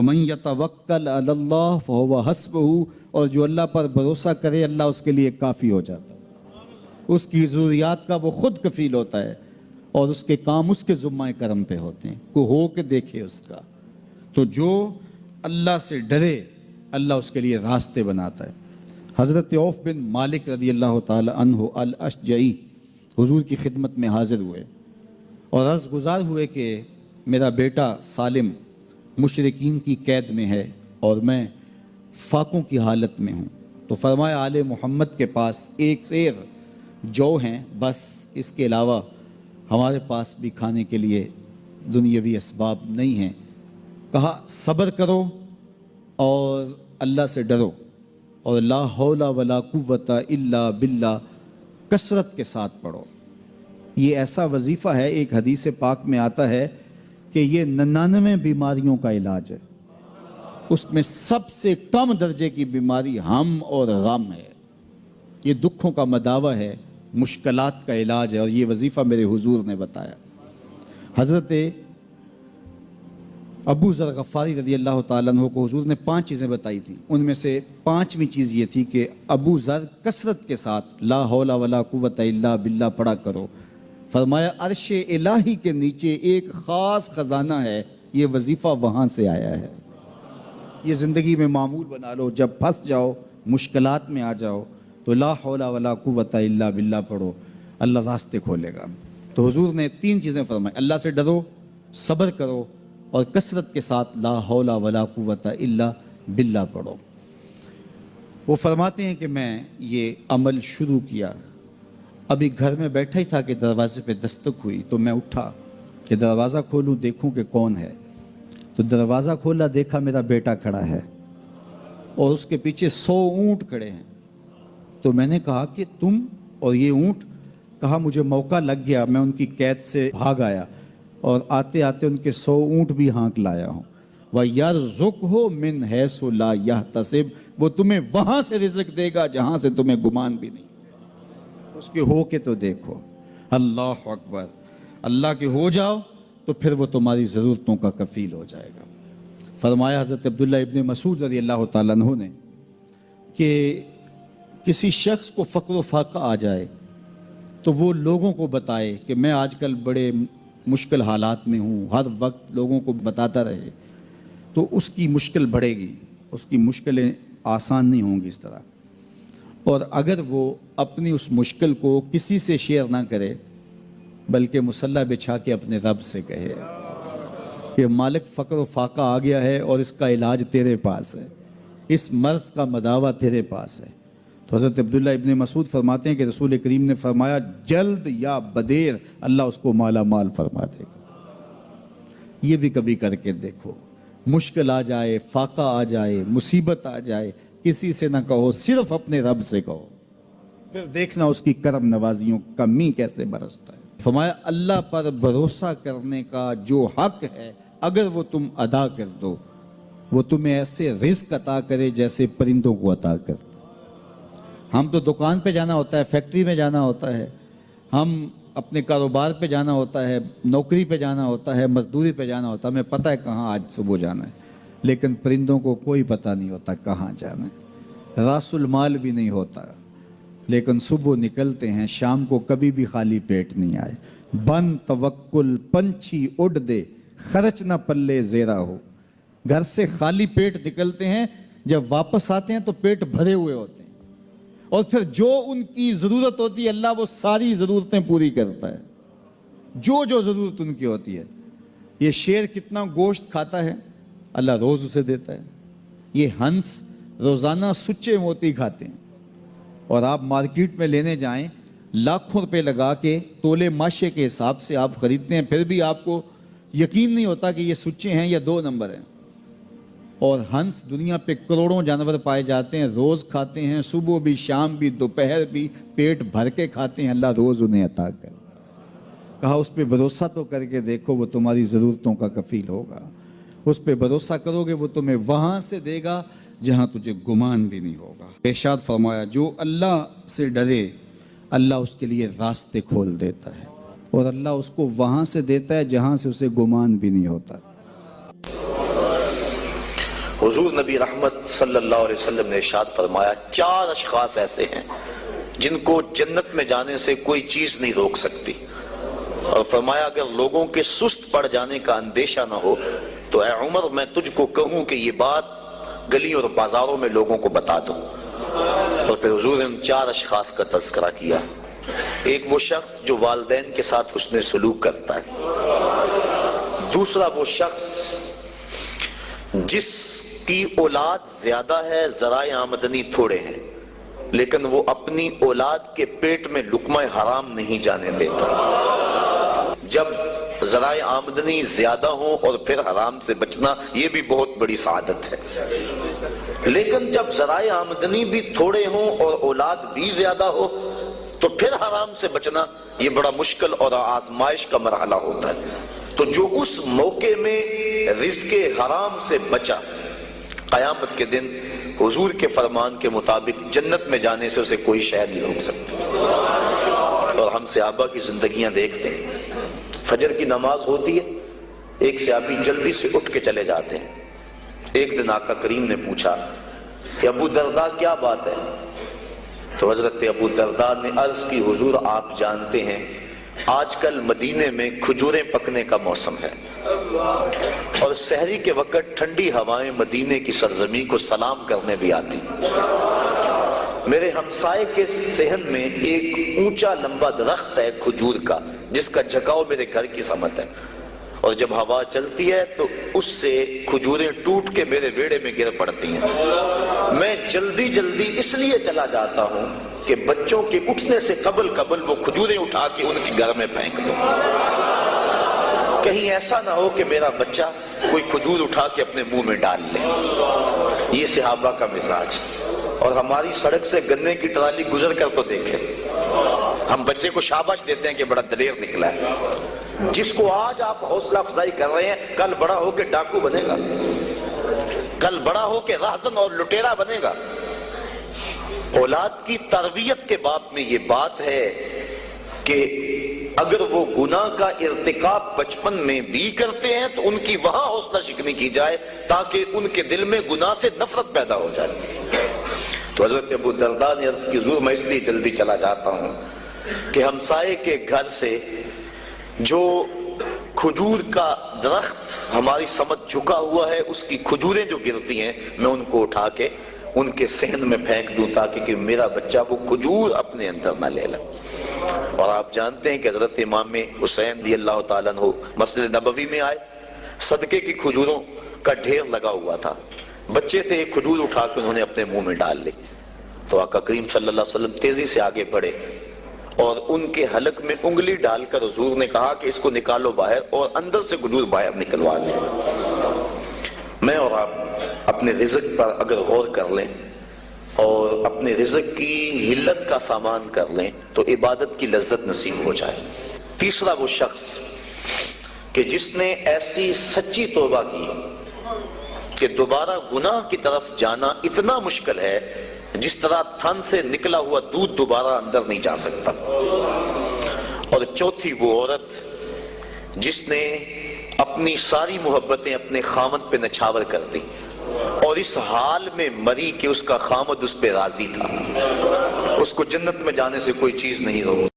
من یتوکل علی اللہ فہو حسبہ، اور جو اللہ پر بھروسہ کرے اللہ اس کے لیے کافی ہو جاتا ہے، اس کی ضروریات کا وہ خود کفیل ہوتا ہے اور اس کے کام اس کے ذمہ کرم پہ ہوتے ہیں، کو ہو کے دیکھے اس کا۔ تو جو اللہ سے ڈرے اللہ اس کے لیے راستے بناتا ہے۔ حضرت عوف بن مالک رضی اللہ تعالی عنہ الاشجعی حضور کی خدمت میں حاضر ہوئے اور عرض گزار ہوئے کہ میرا بیٹا سالم مشرکین کی قید میں ہے اور میں فاقوں کی حالت میں ہوں۔ تو فرمایا آل محمد کے پاس ایک سیر جو ہیں، بس اس کے علاوہ ہمارے پاس بھی کھانے کے لیے دنیاوی اسباب نہیں ہیں۔ کہا صبر کرو اور اللہ سے ڈرو اور لا حول ولا قوت الا باللہ کثرت کے ساتھ پڑھو۔ یہ ایسا وظیفہ ہے، ایک حدیث پاک میں آتا ہے کہ یہ 99 بیماریوں کا علاج ہے، اس میں سب سے کم درجے کی بیماری ہم اور غم ہے، یہ دکھوں کا مداوع ہے، مشکلات کا علاج ہے، اور یہ وظیفہ میرے حضور نے بتایا۔ حضرت ابو ذر غفاری رضی اللہ تعالیٰ عنہ کو حضور نے 5 چیزیں بتائی تھیں، ان میں سے 5ویں چیز یہ تھی کہ ابو ذر کثرت کے ساتھ لا حول ولا قوت الا باللہ پڑھا کرو۔ فرمایا عرش الہی کے نیچے ایک خاص خزانہ ہے، یہ وظیفہ وہاں سے آیا ہے، یہ زندگی میں معمول بنا لو، جب پھنس جاؤ مشکلات میں آ جاؤ تو لا حول ولا قوت الا باللہ پڑھو، اللہ راستے کھولے گا۔ تو حضور نے 3 چیزیں فرمائی، اللہ سے ڈرو، صبر کرو اور کثرت کے ساتھ لا حول ولا قوت الا باللہ پڑھو۔ وہ فرماتے ہیں کہ میں یہ عمل شروع کیا، ابھی گھر میں بیٹھا ہی تھا کہ دروازے پہ دستک ہوئی، تو میں اٹھا کہ دروازہ کھولوں دیکھوں کہ کون ہے، تو دروازہ کھولا، دیکھا میرا بیٹا کھڑا ہے اور اس کے پیچھے 100 اونٹ کھڑے ہیں۔ تو میں نے کہا کہ تم اور یہ اونٹ؟ کہا مجھے موقع لگ گیا، میں ان کی قید سے بھاگ آیا اور آتے آتے ان کے 100 اونٹ بھی ہانک لایا ہوں۔ وَيَرْزُقْهُ مِنْ حَيْثُ لَا يَحْتَسِبُ، وہ تمہیں وہاں سے رزق دے گا جہاں سے تمہیں گمان بھی نہیں، اس کے ہو کے تو دیکھو۔ اللہ اکبر، اللہ کے ہو جاؤ تو پھر وہ تمہاری ضرورتوں کا کفیل ہو جائے گا۔ فرمایا حضرت عبداللہ ابن مسعود رضی اللہ تعالیٰ عنہ نے کہ کسی شخص کو فقر و فاقہ آ جائے تو وہ لوگوں کو بتائے کہ میں آج کل بڑے مشکل حالات میں ہوں، ہر وقت لوگوں کو بتاتا رہے تو اس کی مشکل بڑھے گی، اس کی مشکلیں آسان نہیں ہوں گی اس طرح۔ اور اگر وہ اپنی اس مشکل کو کسی سے شیئر نہ کرے بلکہ مصلی بچھا کے اپنے رب سے کہے کہ مالک فقر و فاقہ آ گیا ہے اور اس کا علاج تیرے پاس ہے، اس مرض کا مداوع تیرے پاس ہے۔ تو حضرت عبداللہ ابن مسعود فرماتے ہیں کہ رسول کریم نے فرمایا جلد یا بدیر اللہ اس کو مالا مال فرما دے گا۔ یہ بھی کبھی کر کے دیکھو، مشکل آ جائے، فاقہ آ جائے، مصیبت آ جائے، کسی سے نہ کہو، صرف اپنے رب سے کہو، پھر دیکھنا اس کی کرم نوازیوں کا می کیسے برستا ہے۔ فرمایا اللہ پر بھروسہ کرنے کا جو حق ہے اگر وہ تم ادا کر دو، وہ تمہیں ایسے رزق عطا کرے جیسے پرندوں کو عطا کرتا۔ ہم تو دکان پہ جانا ہوتا ہے، فیکٹری میں جانا ہوتا ہے، ہم اپنے کاروبار پہ جانا ہوتا ہے، نوکری پہ جانا ہوتا ہے، مزدوری پہ جانا ہوتا ہے، ہمیں پتہ ہے کہاں آج صبح جانا ہے، لیکن پرندوں کو کوئی پتہ نہیں ہوتا کہاں جانا ہے، راس المال بھی نہیں ہوتا، لیکن صبح نکلتے ہیں، شام کو کبھی بھی خالی پیٹ نہیں آئے۔ بن توکل پنچھی اڑ دے، خرچ نہ پلے زیرا ہو۔ گھر سے خالی پیٹ نکلتے ہیں، جب واپس آتے ہیں تو پیٹ بھرے ہوئے ہوتے ہیں، اور پھر جو ان کی ضرورت ہوتی ہے اللہ وہ ساری ضرورتیں پوری کرتا ہے، جو ضرورت ان کی ہوتی ہے۔ یہ شیر کتنا گوشت کھاتا ہے اللہ روز اسے دیتا ہے، یہ ہنس روزانہ سچے موتی کھاتے ہیں، اور آپ مارکیٹ میں لینے جائیں لاکھوں روپے لگا کے تولے ماشے کے حساب سے آپ خریدتے ہیں، پھر بھی آپ کو یقین نہیں ہوتا کہ یہ سچے ہیں یا 2 نمبر ہیں۔ اور ہنس دنیا پہ کروڑوں جانور پائے جاتے ہیں، روز کھاتے ہیں، صبح بھی، شام بھی، دوپہر بھی، پیٹ بھر کے کھاتے ہیں، اللہ روز انہیں عطا کرتا۔ کہا اس پہ بھروسہ تو کر کے دیکھو، وہ تمہاری ضرورتوں کا کفیل ہوگا، اس پہ بھروسہ کرو گے وہ تمہیں وہاں سے دے گا جہاں تجھے گمان بھی نہیں ہوگا۔ ارشاد فرمایا جو اللہ سے ڈرے اللہ اس کے لیے راستے کھول دیتا ہے، اور اللہ اس کو وہاں سے دیتا ہے جہاں سے اسے گمان بھی نہیں ہوتا۔ حضور نبی رحمت صلی اللہ علیہ وسلم نے ارشاد فرمایا 4 اشخاص ایسے ہیں جن کو جنت میں جانے سے کوئی چیز نہیں روک سکتی، اور فرمایا اگر لوگوں کے سست پڑ جانے کا اندیشہ نہ ہو تو اے عمر میں تجھ کو کہوں کہ یہ بات گلیوں اور بازاروں میں لوگوں کو بتا دو۔ اور پھر حضور نے ان 4 اشخاص کا تذکرہ کیا۔ ایک وہ شخص جو والدین کے ساتھ حسن سلوک کرتا ہے، دوسرا وہ شخص جس کی اولاد زیادہ ہے ذرائع آمدنی تھوڑے ہیں لیکن وہ اپنی اولاد کے پیٹ میں لقمہ حرام نہیں جانے دیتا۔ جب ذرائع آمدنی زیادہ ہوں اور پھر حرام سے بچنا یہ بھی بہت بڑی سعادت ہے، لیکن جب ذرائع آمدنی بھی تھوڑے ہوں اور اولاد بھی زیادہ ہو تو پھر حرام سے بچنا یہ بڑا مشکل اور آزمائش کا مرحلہ ہوتا ہے۔ تو جو اس موقع میں رزق حرام سے بچا، قیامت کے دن حضور کے فرمان کے مطابق جنت میں جانے سے اسے کوئی شے نہیں روک سکتا۔ اور ہم صحابہ کی زندگیاں دیکھتے ہیں، فجر کی نماز ہوتی ہے، ایک صحابی جلدی سے اٹھ کے چلے جاتے ہیں۔ ایک دن آقا کریم نے پوچھا کہ ابو درداء کیا بات ہے؟ تو حضرت ابو درداء نے عرض کی حضور آپ جانتے ہیں آج کل مدینے میں کھجوریں پکنے کا موسم ہے اور سحری کے وقت ٹھنڈی ہوائیں مدینے کی سرزمین کو سلام کرنے بھی آتی۔ میرے ہمسائے کے صحن میں ایک اونچا لمبا درخت ہے کھجور کا جس کا جھکاؤ میرے گھر کی سمت ہے، اور جب ہوا چلتی ہے تو اس سے کھجوریں ٹوٹ کے میرے ویڑے میں گر پڑتی ہیں۔ میں جلدی جلدی اس لیے چلا جاتا ہوں کہ بچوں کے اٹھنے سے قبل وہ کھجوریں اٹھا کے ان کے گھر میں پھینک دوں، کہیں ایسا نہ ہو کہ میرا بچہ کوئی کھجور اٹھا کے اپنے منہ میں ڈال لے۔ یہ صحابہ کا مزاج۔ اور ہماری سڑک سے گنے کی ٹرالی گزر کر تو دیکھیں، ہم بچے کو شاباش دیتے ہیں کہ بڑا دلیر نکلا ہے۔ جس کو آج آپ حوصلہ افزائی کر رہے ہیں کل بڑا ہو کے ڈاکو بنے گا، کل بڑا ہو کے راہزن اور لٹیرا بنے گا۔ اولاد کی تربیت کے باب میں یہ بات ہے کہ اگر وہ گناہ کا ارتکاب بچپن میں بھی کرتے ہیں تو ان کی وہاں حوصلہ شکنی کی جائے تاکہ ان کے دل میں گناہ سے نفرت پیدا ہو جائے۔ تو حضرت ابو درداء نے عرض کی حضور میں اس لیے جلدی چلا جاتا ہوں کہ ہمسائے کے گھر سے جو کھجور کا درخت ہماری سمت جھکا ہوا ہے اس کی کھجوریں جو گرتی ہیں میں ان کو اٹھا کے ان کے صحن میں پھینک دوں تاکہ کہ میرا بچہ وہ کھجور اپنے اندر نہ لے لے۔ اور آپ جانتے ہیں کہ حضرت امام حسین رضی اللہ تعالیٰ عنہ مسجد نبوی میں آئے، صدقے کی کھجوروں کا ڈھیر لگا ہوا تھا، بچے تھے، ایک کھجور اٹھا کے انہوں نے اپنے منہ میں ڈال لی۔ تو آقا کریم صلی اللہ علیہ وسلم تیزی سے آگے بڑھے اور ان کے حلق میں انگلی ڈال کر حضور نے کہا کہ اس کو نکالو باہر اور اندر سے کھجور باہر نکلوا دیں۔ میں اور آپ اپنے رزق پر اگر غور کر لیں اور اپنے رزق کی حلت کا سامان کر لیں تو عبادت کی لذت نصیب ہو جائے۔ تیسرا وہ شخص کہ جس نے ایسی سچی توبہ کی کہ دوبارہ گناہ کی طرف جانا اتنا مشکل ہے جس طرح تھن سے نکلا ہوا دودھ دوبارہ اندر نہیں جا سکتا۔ اور چوتھی وہ عورت جس نے اپنی ساری محبتیں اپنے خامد پہ نچھاور کر دی اور اس حال میں مری کہ اس کا خامد اس پہ راضی تھا، اس کو جنت میں جانے سے کوئی چیز نہیں روک